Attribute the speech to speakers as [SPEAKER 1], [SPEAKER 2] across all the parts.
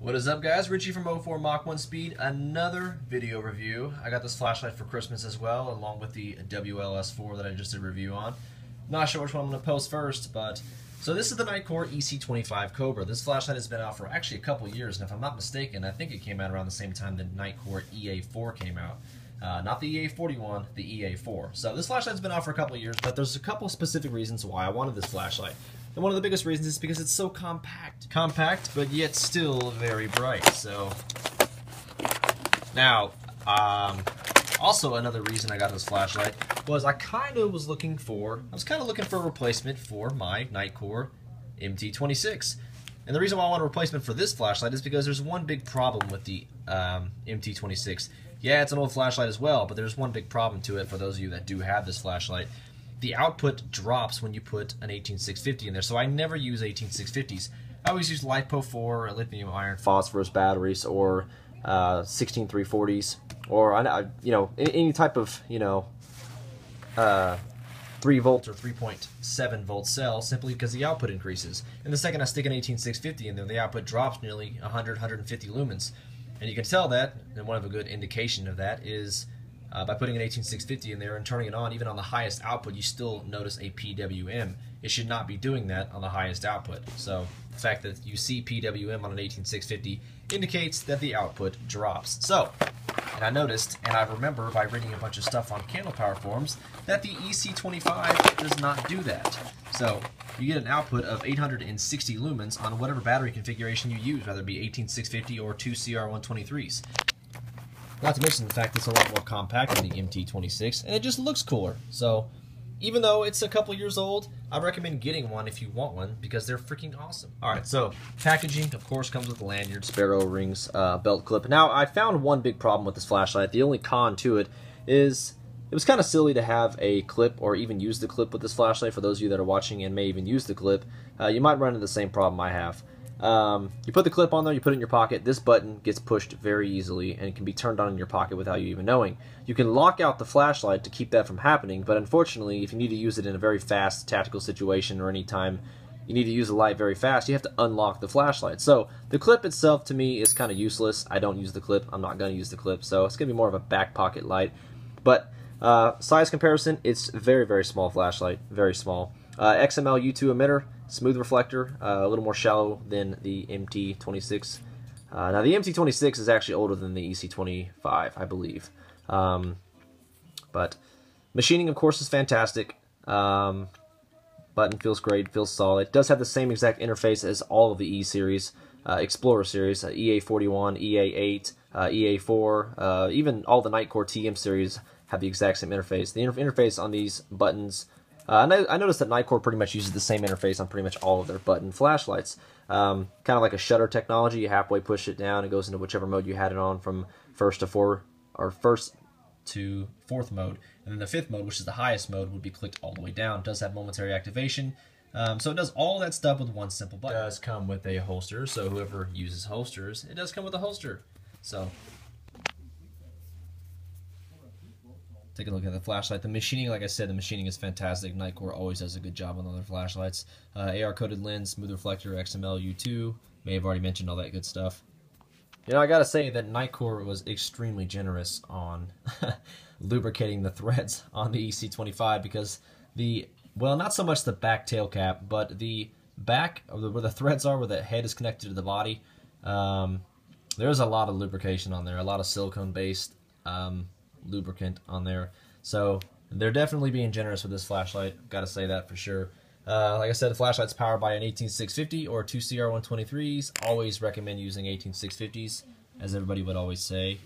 [SPEAKER 1] What is up, guys? Richie from 04 Mach 1 Speed, another video review. I got this flashlight for Christmas as well, along with the WLS4 that I just did a review on. Not sure which one I'm going to post first, but... So this is the Nitecore EC25 Cobra. This flashlight has been out for actually a couple years, and if I'm not mistaken, I think it came out around the same time the Nitecore EA4 came out. Not the EA41, the EA4. So this flashlight's been out for a couple years, but there's a couple specific reasons why I wanted this flashlight. And one of the biggest reasons is because it's so compact. Compact, but yet still very bright. So now, also another reason I got this flashlight was I was kind of looking for a replacement for my Nitecore MT26. And the reason why I want a replacement for this flashlight is because there's one big problem with the MT26. Yeah, it's an old flashlight as well, but there's one big problem to it for those of you that do have this flashlight. The output drops when you put an 18650 in there, so I never use 18650s. I always use LiPo4, lithium iron phosphorus batteries, or 16340s, or any type of 3 volt or 3.7 volt cell, simply because the output increases. And the second I stick an 18650 in there, the output drops nearly 150 lumens. And you can tell that, and one of a good indication of that is by putting an 18650 in there and turning it on, even on the highest output, you still notice a PWM. It should not be doing that on the highest output. So the fact that you see PWM on an 18650 indicates that the output drops. So, and I noticed, and I remember by reading a bunch of stuff on candle power forums, that the EC25 does not do that. So you get an output of 860 lumens on whatever battery configuration you use, whether it be 18650 or two CR123s. Not to mention the fact that it's a lot more compact than the MT26, and it just looks cooler. So even though it's a couple years old, I recommend getting one if you want one, because they're freaking awesome. Alright, so packaging, of course, comes with a lanyard, spare O-rings, belt clip. Now, I found one big problem with this flashlight. The only con to it is it was kind of silly to have a clip or even use the clip with this flashlight. For those of you that are watching and may even use the clip, you might run into the same problem I have. You put the clip on there, you put it in your pocket, this button gets pushed very easily and it can be turned on in your pocket without you even knowing. You can lock out the flashlight to keep that from happening, but unfortunately, if you need to use it in a very fast tactical situation or any time you need to use the light very fast, you have to unlock the flashlight. So the clip itself to me is kind of useless. I don't use the clip, I'm not going to use the clip, so it's going to be more of a back pocket light. But size comparison, it's very, very small flashlight, very small. XML U2 emitter, smooth reflector, a little more shallow than the MT26. Now the MT26 is actually older than the EC25, I believe. But machining, of course, is fantastic. Button feels great, feels solid. It does have the same exact interface as all of the E series, Explorer series, EA41, EA8, EA4, even all the Nitecore TM series have the exact same interface. The interface on these buttons, I noticed that Nitecore pretty much uses the same interface on pretty much all of their button flashlights. Kind of like a shutter technology. You halfway push it down, it goes into whichever mode you had it on, from first to fourth mode. And then the fifth mode, which is the highest mode, would be clicked all the way down. It does have momentary activation. So it does all that stuff with one simple button. It does come with a holster, so whoever uses holsters, it does come with a holster. So take a look at the flashlight. The machining, like I said, the machining is fantastic. Nitecore always does a good job on other flashlights. AR-coated lens, smooth reflector, XML U2. May have already mentioned all that good stuff. You know, I gotta say that Nitecore was extremely generous on lubricating the threads on the EC25, because well, not so much the back tail cap, but the back, where the threads are, where the head is connected to the body, there's a lot of lubrication on there, a lot of silicone-based lubricant on there. So they're definitely being generous with this flashlight, gotta say that for sure. Like I said, the flashlight's powered by an 18650 or two CR123s. Always recommend using 18650s, as everybody would always say.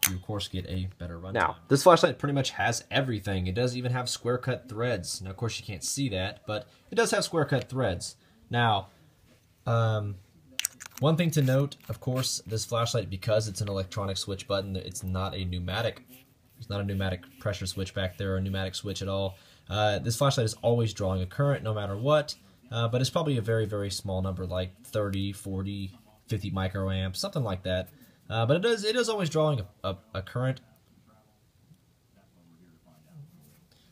[SPEAKER 1] You of course get a better runtime. Now, this flashlight pretty much has everything. It does even have square cut threads. Now, of course, you can't see that, but it does have square cut threads. Now, one thing to note, of course, this flashlight, because it's an electronic switch button, it's not a pneumatic. There's not a pneumatic pressure switch back there, or a pneumatic switch at all. This flashlight is always drawing a current no matter what, but it's probably a very, very small number, like 30, 40, 50 microamps, something like that. But it is always drawing a current.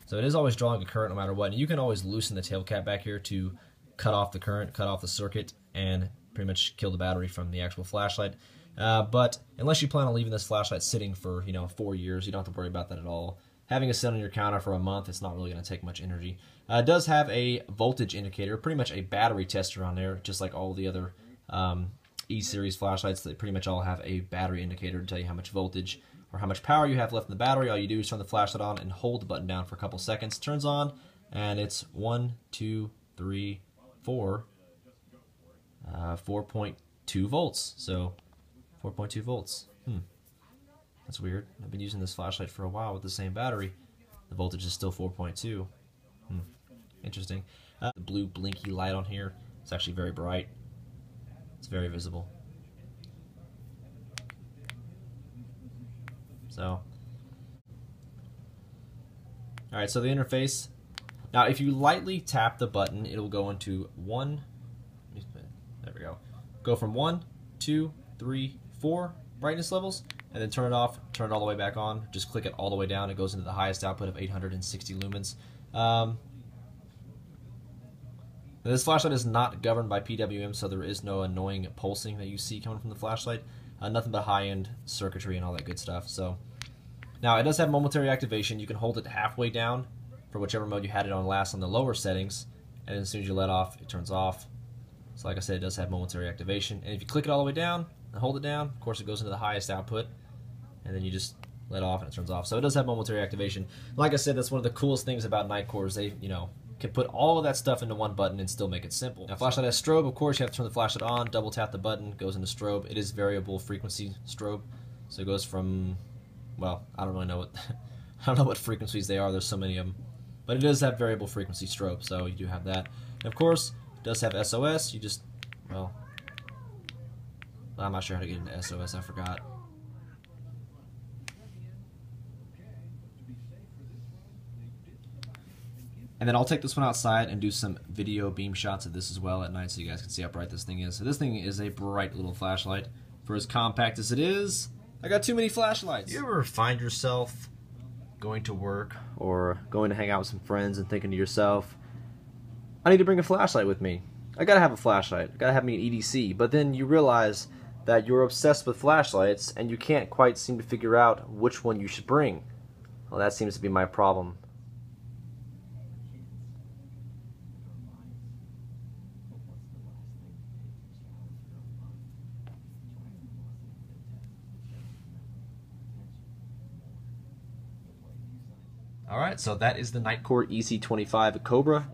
[SPEAKER 1] So it is always drawing a current no matter what. And you can always loosen the tail cap back here to cut off the current, cut off the circuit, and pretty much kill the battery from the actual flashlight. But unless you plan on leaving this flashlight sitting for 4 years, you don't have to worry about that at all. Having it sit on your counter for a month, it's not really going to take much energy. It does have a voltage indicator, pretty much a battery tester on there, just like all the other E-series flashlights. They pretty much all have a battery indicator to tell you how much voltage or how much power you have left in the battery. All you do is turn the flashlight on and hold the button down for a couple seconds. Turns on, and it's 1, 2, 3, 4, 4.2 volts. So 4.2 volts. That's weird. I've been using this flashlight for a while with the same battery. The voltage is still 4.2. Interesting. The blue blinky light on here, it's actually very bright. It's very visible. So, alright, so the interface. Now, if you lightly tap the button, it'll go into there we go. Go from 1, 2, 3, 4 brightness levels, and then turn it off, turn it all the way back on. Just click it all the way down. It goes into the highest output of 860 lumens. This flashlight is not governed by PWM, so there is no annoying pulsing that you see coming from the flashlight. Nothing but high-end circuitry and all that good stuff. So now it does have momentary activation. You can hold it halfway down for whichever mode you had it on last on the lower settings, and then as soon as you let off, it turns off. So like I said, it does have momentary activation. And if you click it all the way down and hold it down, of course it goes into the highest output, and then you just let off and it turns off. So it does have momentary activation. Like I said, that's one of the coolest things about Nitecore is they, can put all of that stuff into one button and still make it simple. Now, flashlight has strobe. Of course, you have to turn the flashlight on, double tap the button, goes into strobe. It is variable frequency strobe, so it goes from, well, I don't really know what I don't know what frequencies they are. There's so many of them, but it does have variable frequency strobe, so you do have that. And of course, it does have SOS. You just, well, I'm not sure how to get into SOS. I forgot. And then I'll take this one outside and do some video beam shots of this as well at night so you guys can see how bright this thing is. So this thing is a bright little flashlight. For as compact as it is, I got too many flashlights. You ever find yourself going to work or going to hang out with some friends and thinking to yourself, I need to bring a flashlight with me. I gotta have a flashlight. I gotta have me an EDC. But then you realize that you're obsessed with flashlights and you can't quite seem to figure out which one you should bring. Well, that seems to be my problem. Alright, so that is the Nitecore EC25 Cobra.